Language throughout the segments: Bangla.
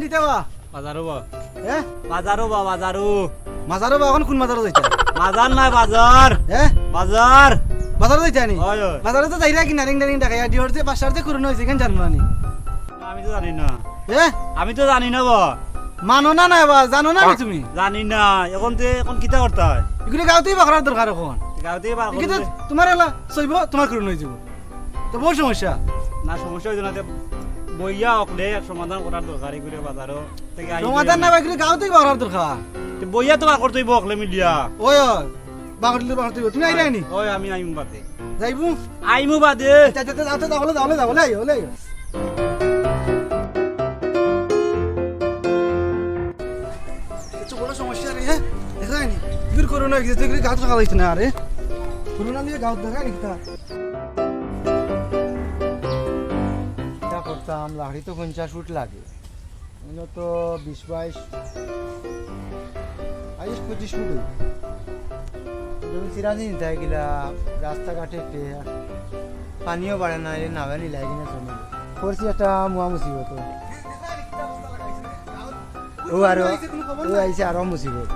দিতে বা বাজারও বা হ্যাঁ বাজারও বা বাজারও মাজারো বা এখন কোন মাজারো যাইতা বাজার নাই বাজার হ্যাঁ বাজার বাজারো যাইতা নি হয় হয় বাজারে তো যাইরা কি নারিং নারিং টাকা ডিওর যে বাসার যে করুন হইছে কেন জানো না নি আমি তো জানি না হ্যাঁ আমি তো জানি না বা মানো না না বা জানো না নি তুমি জানি না এখন কিতা করতে হয় এগুলো গাঁওতেই বা করার দরকার এখন গাঁওতে বা কিন্তু তোমার এলা চইব তোমার করুন হয়ে যাব তো বহু সমস্যা না সমস্যা হইতো না তে বইয়া অকলে সমাধান করার দরকার এগুলো বাজারও থেকে সমাধান না বাকি গাঁওতেই বা করার দরকার বইয়া তো করতে হইব অকলে মিলিয়া ওই বাগড়িলে বাগড়তে তুমি আইরা নি ওই আমি আইমু বাদে যাইবু আইমু বাদে চাচা যাতে যাবলে যাবলে যাবলে আইও লে বড় সমস্যা রে হ্যাঁ দেখা যায়নি তুই করোনা গেছে তুই গাছ রাখা যাইছে না আরে করোনা নিয়ে গাছ দেখা নি তা এটা করতাম লাকড়ি তো 50 ফুট লাগে এগুলো তো 20-22 25 ফুট সিরাজি নিতে গেলা রাস্তাঘাটে পানিও বাড়ে না এর নাভানি লাগে না জমি করছি একটা মুয়া মুসিবত ও আইছে আরো মুসিবত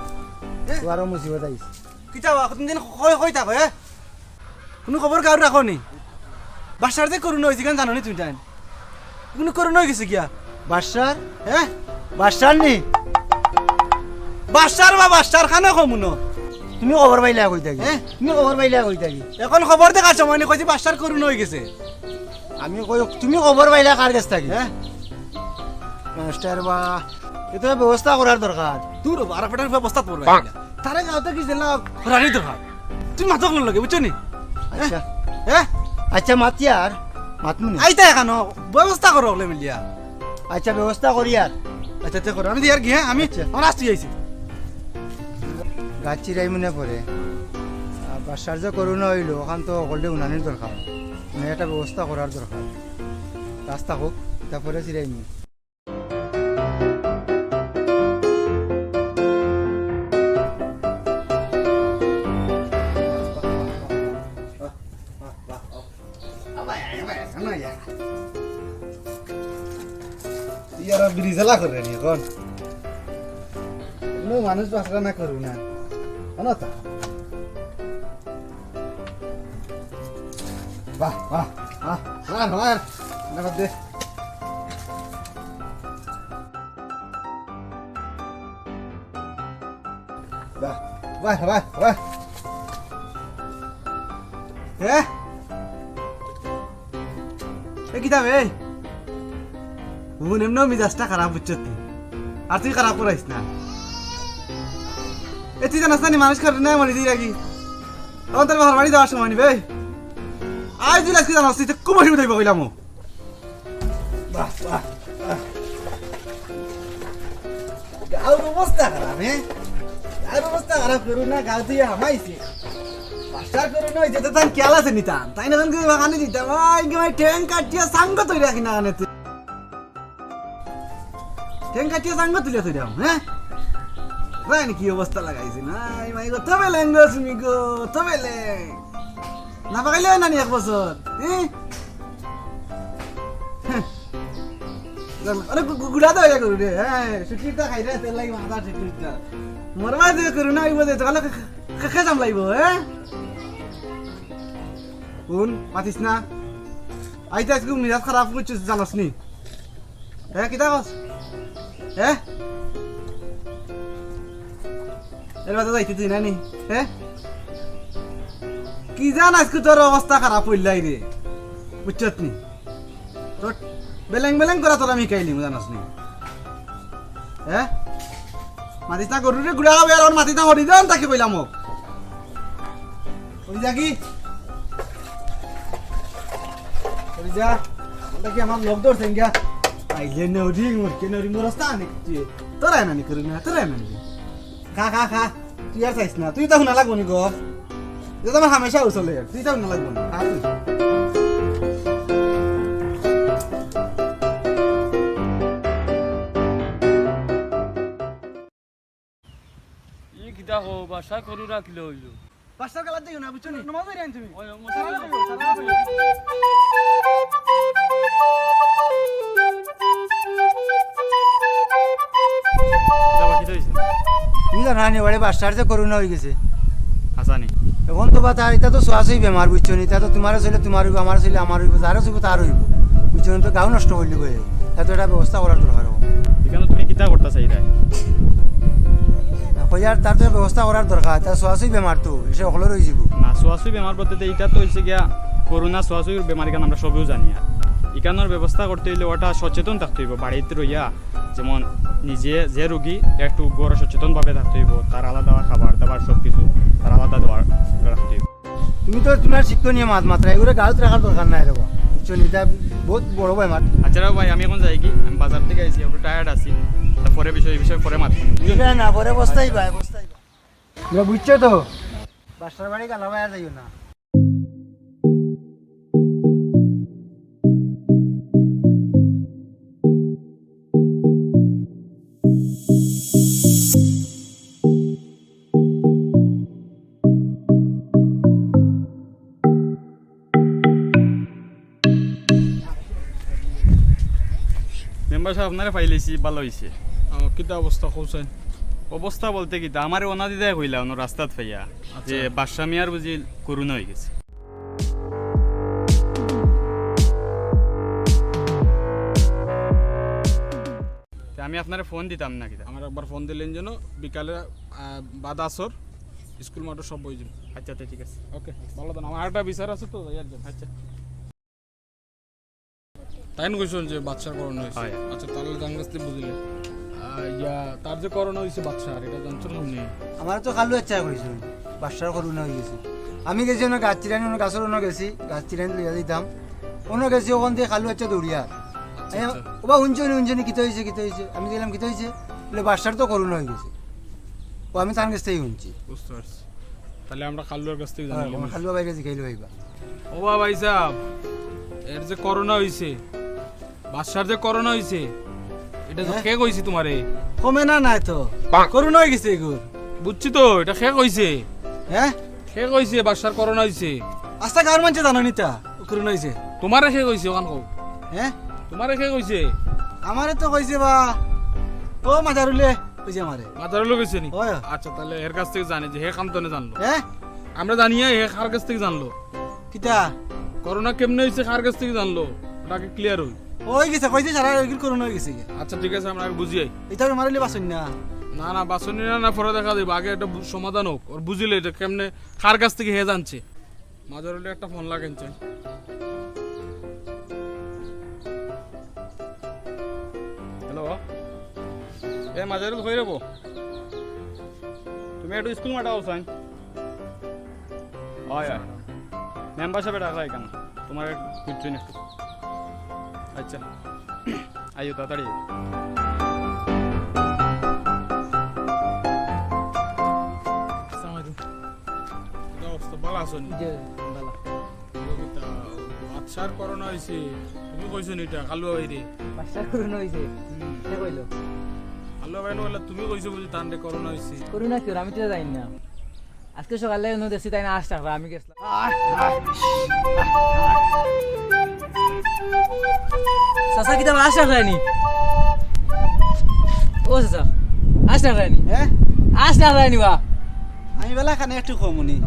ও আরো মুসিবত আইছে কিতা কতদিন দিন কই থাকো হ্যাঁ কোনো খবর কার রাখো নি বাসার যে করোনা হইছে কেন জানো নি তুমি টাইম কোনো করোনা হয়ে গেছে কিয়া বাসার হ্যাঁ বাসার নি বাসার বা বাসার খানা কমুনো তুমি খবর পাইলা কই থাকি হ্যাঁ? তুমি খবর পাইলা কই থাকি এখন খবর দেখার সময় নি কইছি বাসার করোনা হয়ে গেছে আমি কই তুমি খবর পাইলা কার কাছ থাকি হ্যাঁ মাস্টার বা এটা ব্যবস্থা করার দরকার দূর আর পেটার ব্যবস্থা করবে তারে গাঁতে কি দিলা রানি দরকার তুমি মাথক লাগে বুঝছো নি আচ্ছা হ্যাঁ আচ্ছা মাতি আর মাতমুনি আইতা এখানো ব্যবস্থা করো হলে মিলিয়া আচ্ছা ব্যবস্থা করি আর আচ্ছা তে করো আমি দিয়ার কি হ্যাঁ আমি আচ্ছা। আমার আসতে যাইছি গাছ চিরাই মনে পড়ে বাসার যে করোনা হইলো ওখান তো করলে উনানির দরকার মানে একটা ব্যবস্থা করার দরকার রাস্তা হোক তারপরে চিরাই নি ইয়ারা ব্রিজেলা করে নি এখন কোনো মানুষ বাসরা না করু না অনতা বাহ বাহ বাহ আর আর না দে বাহ বাহ বাহ বাহ কি দাবে মন এমন মিজাজটা খারাপ হচ্ছে আর তুই খারাপ করাইস না এ তুই জানাস না মানুষ খারাপ না মনে দিই রাখি তখন তোর বাবার বাড়ি যাওয়ার সময় নিবে আজ দিল আজকে জানাস তুই কুমারী উঠাইব কইলাম বাহ বাহ গাঁর অবস্থা খারাপ হ্যাঁ গাঁর অবস্থা খারাপ করু না গাঁও তুই হামাইছে বাসার করু না যেতে তাই খেয়াল আছে নিতাম তাই না তখন বাগানে দিতাম ভাই ট্রেন কাটিয়া সাঙ্গ তৈরি রাখি না গানে ট্রেন কাটিয়া সাঙ্গ তুলে তুই দাও হ্যাঁ রাইনি কি অবস্থা লাগাইছে না মাই গো তবে লেঙ্গ তুমি গো তবে লেং না পাকাইলে হয় না নি এক বছর হ্যাঁ আরে গুড়া তো হয়ে করু রে হ্যাঁ সুচিটা খাই রে তেল লাগি মাথা সুচিটা মরবা দিয়ে করু না আইব দে তাহলে খে জাম লাগব হ্যাঁ কোন পাতিস না আইতা আজকে মিজাজ খারাপ করছিস জানাস নি হ্যাঁ কিতা কস হ্যাঁ এর বাদে যাইতে তুই নানি হ্যাঁ কি জান আজকে তোর অবস্থা খারাপ হইলাই রে বুঝছত নি তোর বেলেং বেলেং করা তোর আমি খাইলি জানাস নি হ্যাঁ মাতিস না গরু রে গুড়া হবে আর মাতিস না হরি যান তাকে কইলাম মোক ওই যাকি ওই যা ওটা কি আমার লোক ধরছে গিয়া আইলে নদী মুরকে নদী মোরস্তা আনে তোরাই নানি করি না তোরাই নানি খা খা খা তুই আর চাইস না তুই তো শুনা লাগবো নি গো যে তোমার হামেশা উচলে তুই তো শুনা লাগবো না খা তুই ই কিতা হো বাসা করু রাখিলে হইল পাঁচটার কালার দিও না বুঝছো নি নমাজ হই রাইন তুমি ওই মশলা তুমি জানা নি ওরে বাচ্চার যে করোনা হয়ে গেছে হাসানি এখন তো বা তার এটা তো ছোঁয়াছুঁই বেমার বুঝছো নি, তা তো তোমার ছেলে তোমার হইব, আমার ছেলে আমার হইব, যারও হইব তার হইব, বুঝছো নি? তো গাও নষ্ট করলি বই এত একটা ব্যবস্থা করার দরকার হবে। এখানে তুমি কিতা করতে চাই রাই কইয়ার তার তো ব্যবস্থা করার দরকার, তার ছোঁয়াছুঁই বেমার তো সে সকলের রয়ে যাব। না সোয়াশুই বেমার বলতে এটা তো হয়েছে গিয়া করোনা সোয়াশুইর বেমার এখানে আমরা সবেও জানি আর এখানোর ব্যবস্থা করতে হইলে ওটা সচেতন থাকতে হইব বাড়িতে রইয়া, যেমন নিজে যে রুগী একটু বড় সচেতনভাবে থাকতে হইব, তার আলাদা খাবার দাবার সব কিছু তার আলাদা দেওয়ার রাখতে হইব। তুমি তো তোমার শিক্ষণীয় মাত মাত্রা এগুলো গাঁত রাখার দরকার নাই রে, বুঝছো নি? এটা বহুত বড় বেমার। আচ্ছা ভাই আমি এখন যাই কি, আমি বাজার থেকে আইছি, একটু টায়ার্ড আছি, তারপরে এই বিষয়ে পরে মাত না পরে বস্তাই পায় বস্তাই পায়, বুঝছো তো? বাসার বাড়ি গালা বাইরে যাইও না। মেম্বার সাহেব আপনারা ফাইলেছি ভালো হয়েছে। কিতা অবস্থা কৌছেন? অবস্থা বলতে কি আমার ওনা দিদাই কইলা ওনার রাস্তাত ফাইয়া যে বাদশা মিয়ার বুঝি করোনা হয়ে গেছে। তা আমি আপনারা ফোন দিতাম না কিতা? আমার একবার ফোন দিলেন যেন বিকালে বাদ আসর স্কুল মাঠে সব বই যান। আচ্ছা আচ্ছা ঠিক আছে। ওকে ভালো তো, আমার একটা বিচার আছে তো ইয়ার জন্য। আচ্ছা তাই না কইছেন যে বাচ্চার করোনা হয়েছে? হয়। আচ্ছা তাহলে জান গাছতে বুঝলে ইয়া তার যে করোনা হয়েছে বাচ্চার, এটা জানছো না? আমার তো খালু ইচ্ছা করেছিল বাসার করোনা হয়ে গেছে। আমি গেছি অন্য গাছ চিরানি, অন্য গাছের অন্য গেছি, গাছ চিরানি লইয়া দিতাম অন্য গেছি, ওখান থেকে খালু ইচ্ছা দৌড়িয়া ওবা উঞ্চনি উঞ্চনি কিতে হয়েছে কিতে হয়েছে, আমি দিলাম কিতে হয়েছে বলে বাসার তো করোনা হয়ে গেছে। ও আমি তার কাছ থেকেই শুনছি। বুঝতে পারছি। তাহলে আমরা খালুর কাছ থেকে জানলাম। খালু বাইরে জিখাইলো ভাইবা। ও ভাই সাহেব, এর যে করোনা হয়েছে, বাচ্চার যে করোনা হয়েছে, এটা তো কে কইছি তোমারে? কমে না নাই তো করোনা হয়ে গেছে এগুলো। বুঝছি তো, এটা কে কইছে? হ্যাঁ কে কইছে বাচ্চার করোনা হয়েছে? আস্তা গাঁর মানুষ জানো নি তা করোনা হয়েছে? তোমারে কে কইছে ওখান কও? হ্যাঁ তোমারে কে কইছে? আমারে তো কইছে বা ও মাজারুলে কইছে আমারে। মাথার লোক কইছে নি? ওই। আচ্ছা তাহলে এর কাছ থেকে জানি যে হে কাম তো না জানলো। হ্যাঁ আমরা জানি হে কার কাছ থেকে জানলো? কিতা করোনা কেমনে হয়েছে কার কাছ থেকে জানলো? ওটাকে ক্লিয়ার হই। ওই গেছে কইছে সারা এগুলো করোনা হয়ে গেছে। আচ্ছা ঠিক আছে, আমরা আগে বুঝিয়াই। এটা মারিলে বাসন না। না না বাসনি না পরে দেখা দেবো, আগে একটা সমাধান হোক, ওর বুঝিলে এটা কেমনে কার কাছ থেকে হে জানছে। মাঝার হলে একটা ফোন লাগেন চাই। হ্যালো এ মাজারুল হয়ে যাবো, তুমি একটু স্কুল মাঠে আসাইন। হয় হয় মেম্বার সাহেব ডাকা এখানে তোমার খুঁজছেন একটু। আচ্ছা আইও তাড়াতাড়ি। অবস্থা ভালো আছো নি? বাচ্চার করোনা হয়েছে, তুমি কইছো নি এটা কালুয়া বাইরে? বাচ্চার করোনা হয়েছে কে কইলো? কালুয়া বাইরে বলে তুমি কইছো বুঝি তান্ডে করোনা হয়েছে? করোনা কি আমি তো জানি না। আজকে সকালে দেখছি তাই না আসতে আমি গেছিলাম। চাচা কি তোমার আসতে রাখলানি? ও চাচা আসতে রাখলানি? হ্যাঁ আসতে রাখলানি বা আমি বেলা খানে একটু কমনি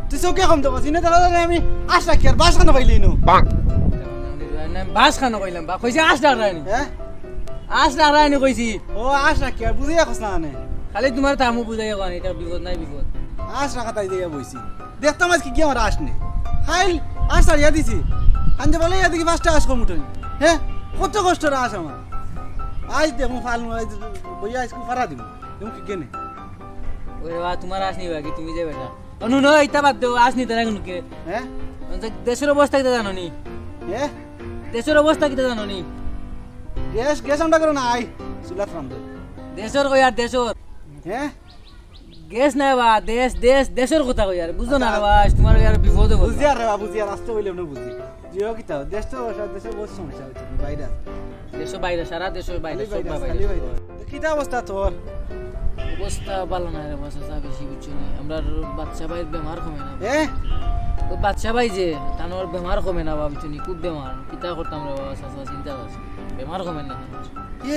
তুই চৌকে কম তো চিনে দাদা আমি আশ রাখি আর বাস খানো পাইলি নো। বাস খানো কইলাম বা কইছে আসতে রাখলানি? হ্যাঁ আসতে রাখলানি কইছি। ও আশ রাখি আর বুঝিয়া কস না আনে খালি তোমার তামু বুঝাই কোন এটা বিপদ নাই বিপদ। আশ রাখা তাই দিয়ে বইছি দেখতাম আজকে কি আমার আশ নেই খাইল আশ আর ইয়া দিছি আনতে বলে ইয়া দেখি পাঁচটা আশ কম উঠেন। হ্যাঁ কত কষ্ট আশ আমার আজ দেখো ফাল বইয়া স্কুল ফারা দিব তুমি কি কেনে ওরে বা তোমার আসনি বা কি তুমি যে বেটা অনু নয় এটা বাদ দেও আসনি তারা কোনকে। হ্যাঁ দেশের অবস্থা কিটা জানো নি? হ্যাঁ দেশের অবস্থা কিটা জানো নি? গ্যাস গ্যাস আমরা করো না আই চুলাত রান্ধ দেশের কই আর দেশের হ্যাঁ গ্যাস নাই বা দেশ দেশ দেশের কথা কই আর বুঝো না রে বা তোমার আর বিপদ হবে। বুঝিয়া রে বুঝিয়া রাস্তা হইলে আমরা বুঝি জিও কিতা দেশ তো দেশে বহুত সমস্যা হচ্ছে বাইরে দেশ বাইরে সারা দেশের বাইরে সব খালি বাইরে বাইরে কিতা অবস্থা তোর অবস্থা ভালো না রে বাসা সা বেশি বুঝছো না আমরা বাচ্চা ভাইয়ের বেমার কমে না। হ্যাঁ ও বাচ্চা ভাই যে তানোর বেমার কমে না ভাবছো নি খুব বেমার কিতা করতাম রে বাবা সাসা চিন্তা করছি বেমার কমে না। এ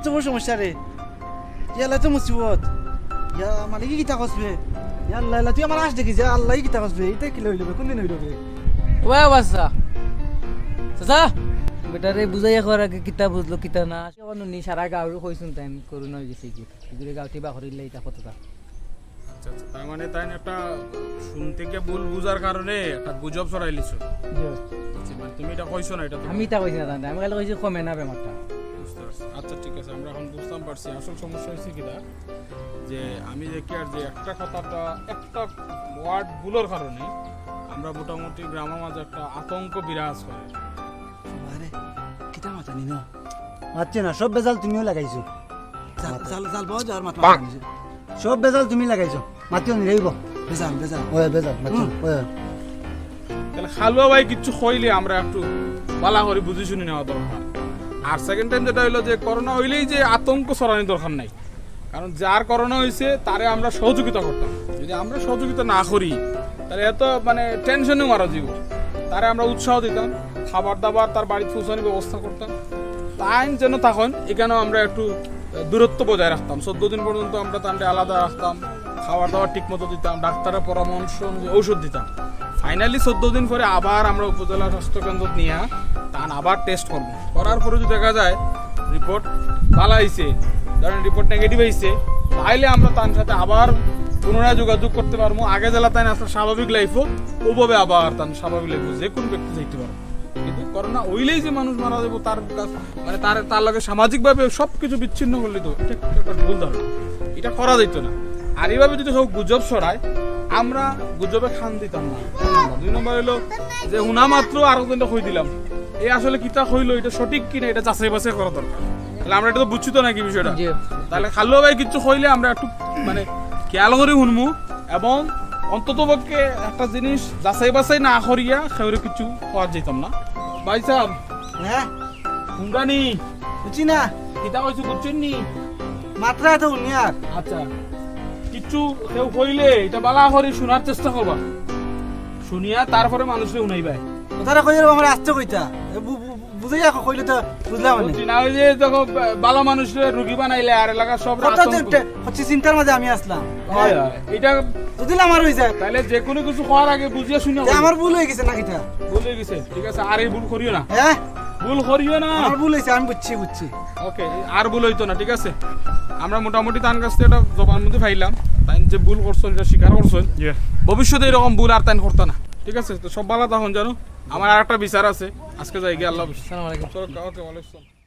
তো বড় সমস্যা রে ইয়ালা তো মুসিবত ইয়া মানে কি কিতা কসবে ইয়া আল্লাহ আল্লাহ, তুই আমার আস দেখি যে আল্লাহ কিতা কসবে, এটা কি লইল কোন দিন হইল বে? ওয়া বাসা চাচা বেটারে বুঝাইয়া করার আগে কিতা বুঝলো কিতা না কোনো নি সারা গাঁৱৰ কইছুন টাইম করোনা হয়ে গেছে কি এগুলো গাঁৱতে বা করিলে এটা কতটা আচ্ছা আচ্ছা, তার মানে তাই একটা শুনতে গিয়ে ভুল বুঝার কারণে একটা গুজব ছড়াই লিছো। মানে তুমি এটা কইছো না, এটা তো আমি এটা কইছি না জানি, আমি খালি কইছি কমে না বেমারটা। বুঝতে পারছি। আচ্ছা ঠিক আছে, আমরা এখন বুঝতে পারছি আসল সমস্যা হয়েছে কিনা, যে আমি দেখি আর যে একটা কথাটা একটা ওয়ার্ড ভুলের কারণে আমরা মোটামুটি গ্রামের মাঝে একটা আতঙ্ক বিরাজ করে। আরে কিতা মাথা নি না মারছে না, সব বেজাল তুমিও লাগাইছো, জাল জাল জাল বাজ আর মাথা নিছে সব বেজাল তুমি লাগাইছো, মাতিও নি রইব। বেজাল বেজাল ওই বেজাল মাতিও ওই তাহলে খালুয়া ভাই কিছু কইলে আমরা একটু বালা করে বুঝি শুনি নেওয়া দরকার। আর সেকেন্ড টাইম যেটা হইলো যে করোনা হইলেই যে আতঙ্ক ছড়ানোর দরকার নাই, কারণ যার করোনা হয়েছে তারে আমরা সহযোগিতা করতাম। যদি আমরা সহযোগিতা না করি তাহলে এত মানে টেনশনে মারা যাব। তারে আমরা উৎসাহ দিতাম, খাবার দাবার তার বাড়িতে পৌঁছানোর ব্যবস্থা করতাম। তাই যেন তখন এখানেও আমরা একটু দূরত্ব বজায় রাখতাম। 14 দিন পর্যন্ত আমরা তাকে আলাদা রাখতাম, খাবার দাবার ঠিক মতো দিতাম, ডাক্তারের পরামর্শ অনুযায়ী ঔষধ দিতাম। ফাইনালি 14 দিন পরে আবার আমরা উপজেলা স্বাস্থ্যকেন্দ্র নিয়ে তান আবার টেস্ট করব। করার পরে যদি দেখা যায় রিপোর্ট ভালো হয়েছে, ধরেন রিপোর্ট নেগেটিভ হয়েছে, তাহলে আমরা তার সাথে আবার পুনরায় যোগাযোগ করতে পারবো। আগে জেলা তাই আসলে স্বাভাবিক লাইফও ওভাবে আবার তার স্বাভাবিক লাইফ যে কোনো ব্যক্তি যাইতে পারবো। কিন্তু করোনা ওইলেই যে মানুষ মারা যাবো তার মানে তার লগে সামাজিকভাবে সব কিছু বিচ্ছিন্ন করলে তো এটা একটা ভুল ধারণা, এটা করা যেত না। আর এইভাবে যদি সব গুজব ছড়ায় আমরা গুজবে খান দিতাম না। 2 নম্বর হলো যে হুনা মাত্র আরো দিনটা কই দিলাম, এই আসলে কিতা হইলো এটা সঠিক কিনা এটা যাচাই বাছাই করা দরকার। তাহলে আমরা এটা তো বুঝছি তো নাকি বিষয়টা। জি। তাহলে খালুয়া ভাই কিছু হইলে আমরা একটু মানে খেয়াল করে শুনবো, এবং অন্তত পক্ষে একটা জিনিস যাচাই বাছাই না করিয়া সেগুলো কিছু হওয়া যেতাম না। ভাই সাহেব হ্যাঁ হুঙ্গানি বুঝছি না কিতা কইছো বুঝছেন নি? মাত্রা এত উনিয়ার আচ্ছা কিছু কেউ কইলে এটা বালা করে শোনার চেষ্টা করবা, শুনিয়া তারপরে মানুষকে শুনাইবা। কথাটা কই আমার আসতে কইতা বুঝাইয়া কইলে তো বুঝলাম না। বুঝছি না, ওই যে যখন বালা মানুষের রুগী বানাইলে আর এলাকার সব কথা হচ্ছে চিন্তার মাঝে আমি আসলাম। হয় হয়, এটা যদি আমার হয়ে যায় তাহলে যে কোনো কিছু হওয়ার আগে বুঝিয়ে শুনিয়া যে আমার ভুল হয়ে গেছে না কিটা ভুলে গেছে। ঠিক আছে, আর এই ভুল করিও না, হ্যাঁ ভুল করিও না। আমার ভুল হয়েছে আমি বুঝছি বুঝছি। ওকে, আর ভুল হইতো না। ঠিক আছে, আমরা মোটামুটি তার কাছ থেকে এটা জবানবন্দি পাইলাম, তাই যে ভুল করছো এটা স্বীকার করছো। ভবিষ্যতে এরকম ভুল আর তাই করতো না। ঠিক আছে, তো সব ভালো তখন জানো। আমার আর একটা বিচার আছে, আজকে যাই গিয়ে। আল্লাহ হাফেজ। আসসালামু আলাইকুম। ওকে, ওয়ালাইকুম আসসালাম।